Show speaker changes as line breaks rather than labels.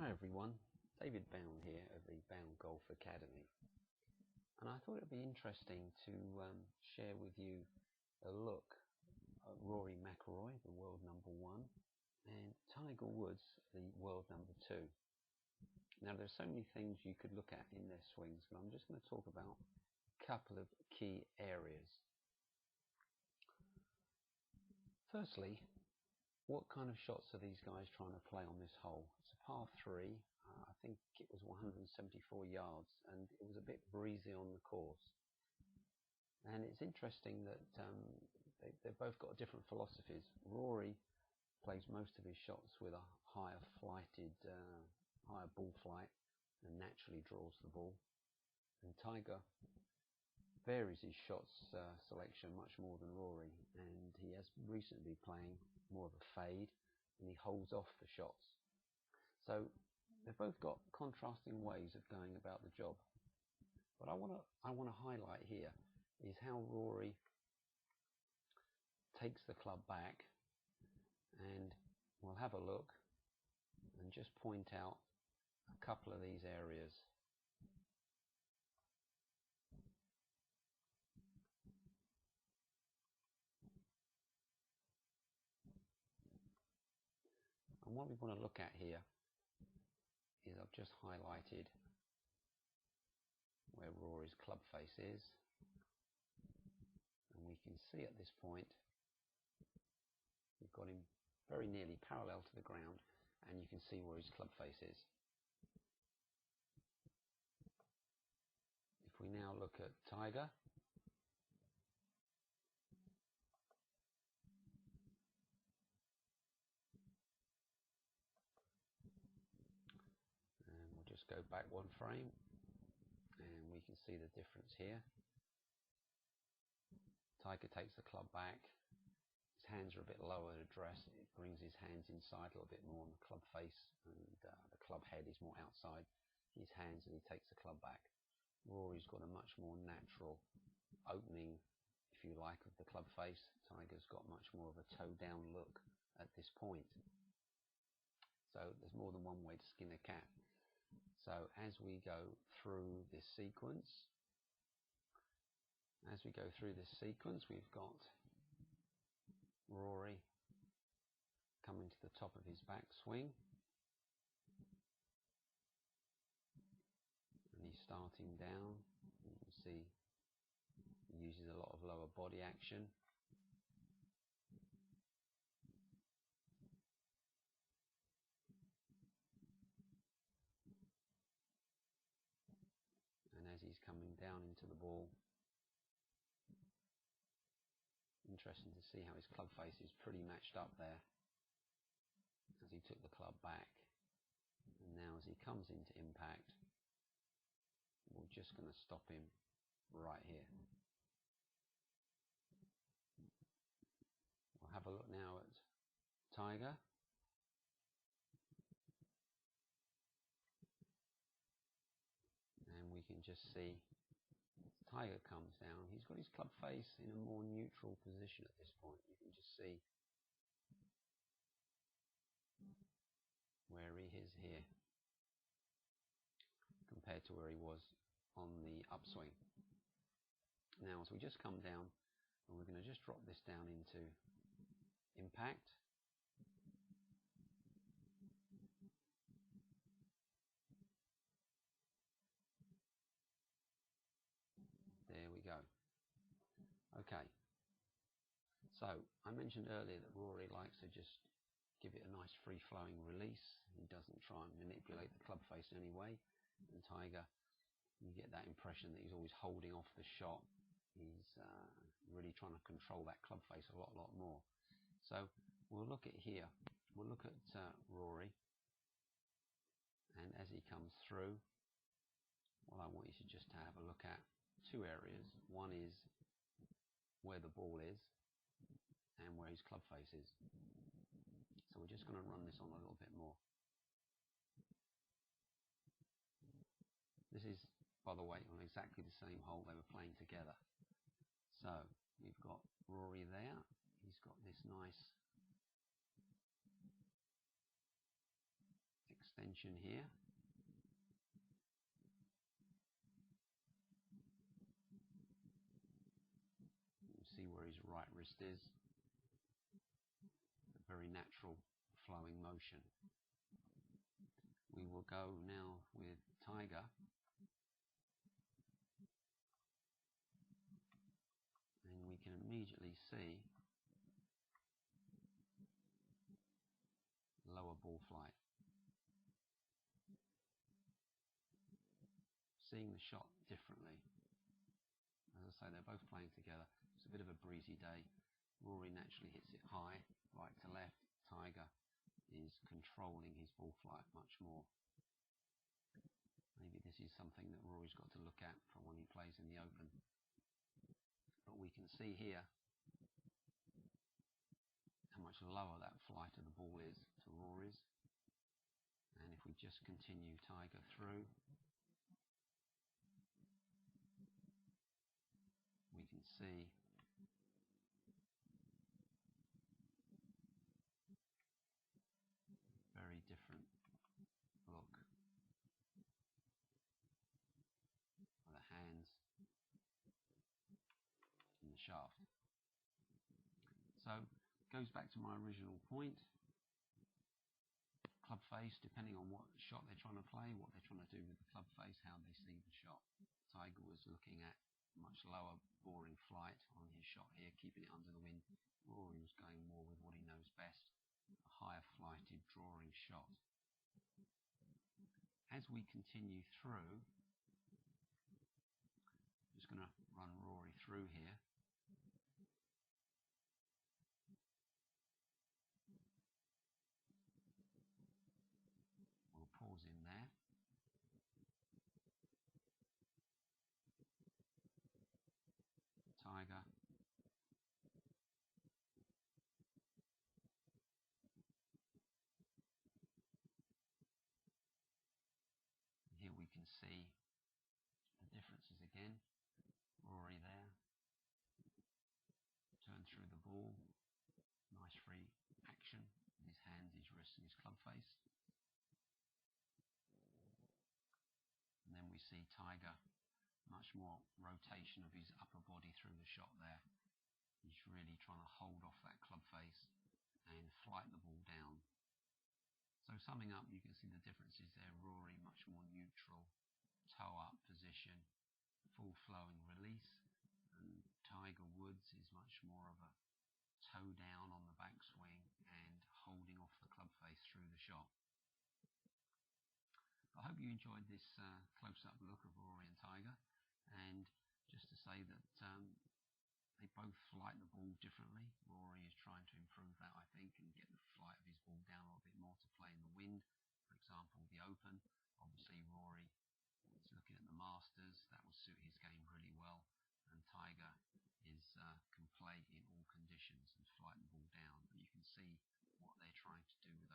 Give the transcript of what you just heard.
Hi everyone, David Bound here of the Bound Golf Academy, and I thought it would be interesting to share with you a look at Rory McIlroy, the world #1, and Tiger Woods, the world #2. Now there's so many things you could look at in their swings, but I'm just going to talk about a couple of key areas. Firstly, what kind of shots are these guys trying to play on this hole? It's a par 3. I think it was 174 yards, and it was a bit breezy on the course. And it's interesting that they've both got different philosophies. Rory plays most of his shots with a higher ball flight and naturally draws the ball. And Tiger varies his shots selection much more than Rory, and he has recently been playing more of a fade, and he holds off the shots. So they've both got contrasting ways of going about the job. What I want to highlight here is how Rory takes the club back, and we'll have a look and just point out a couple of these areas. And what we want to look at here is I've just highlighted where Rory's club face is, and we can see at this point we've got him very nearly parallel to the ground, and you can see where his club face is. If we now look at Tiger, and we'll just go back one frame, and we can see the difference here. Tiger takes the club back, his hands are a bit lower to address, it brings his hands inside a little bit more on the club face, and the club head is more outside his hands, and he takes the club back. Rory's got a much more natural opening, if you like, of the club face. Tiger's got much more of a toe down look at this point. So there's more than one way to skin a cat. So as we go through this sequence, we've got Rory coming to the top of his backswing, and he's starting down. You can see he uses a lot of lower body action. And as he's coming down into the ball, interesting to see how his club face is pretty matched up there as he took the club back. And now as he comes into impact, we're just going to stop him right here. We'll have a look now at Tiger. And we can just see Tiger comes down. He's got his club face in a more neutral position at this point. You can just see where he is here compared to where he was on the upswing. Now as we just come down, and we're going to just drop this down into impact. There we go. Okay, so I mentioned earlier that Rory likes to just give it a nice free flowing release. He doesn't try and manipulate the club face in any way. And Tiger, you get that impression that he's always holding off the shot. He's really trying to control that club face a lot more. So we'll look at here. We'll look at Rory, and as he comes through, what I want you to just have a look at two areas. One is where the ball is and where his club face is. So we're just going to run this on a little bit more. This is, by the way, on exactly the same hole they were playing together. So we've got Rory there. He's got this nice extension attention here. You can see where his right wrist is. A very natural flowing motion. We will go now with Tiger. And we can immediately see lower ball flight. Seeing the shot differently. As I say, they're both playing together. It's a bit of a breezy day. Rory naturally hits it high, right to left. Tiger is controlling his ball flight much more. Maybe this is something that Rory's got to look at for when he plays in the Open. But we can see here how much lower that flight of the ball is to Rory's. And if we just continue Tiger through, we can see very different look for the hands in the shaft. So it goes back to my original point. Club face, depending on what shot they're trying to play, what they're trying to do with the club face, how they see the shot. Tiger was looking at much lower boring flight on his shot here, keeping it under the wind. Rory was going more with what he knows best, a higher flighted drawing shot. As we continue through, I'm just going to run Rory through here. We'll pause in there. Tiger. And here we can see the differences again. Rory there. Turn through the ball. Nice free action. His hands, his wrists and his club face. And then we see Tiger, much more rotation of his upper body through the shot there. He's really trying to hold off that club face and flight the ball down. So summing up, you can see the differences there. Rory, much more neutral, toe up position, full flowing release. And Tiger Woods is much more of a toe down on the backswing and holding off the club face through the shot. I hope you enjoyed this close-up look of Rory and Tiger, and just to say that they both flight the ball differently. Rory is trying to improve that, I think, and get the flight of his ball down a little bit more to play in the wind. For example, the Open. Obviously, Rory is looking at the Masters. That will suit his game really well. And Tiger can play in all conditions and flight the ball down. But you can see what they're trying to do with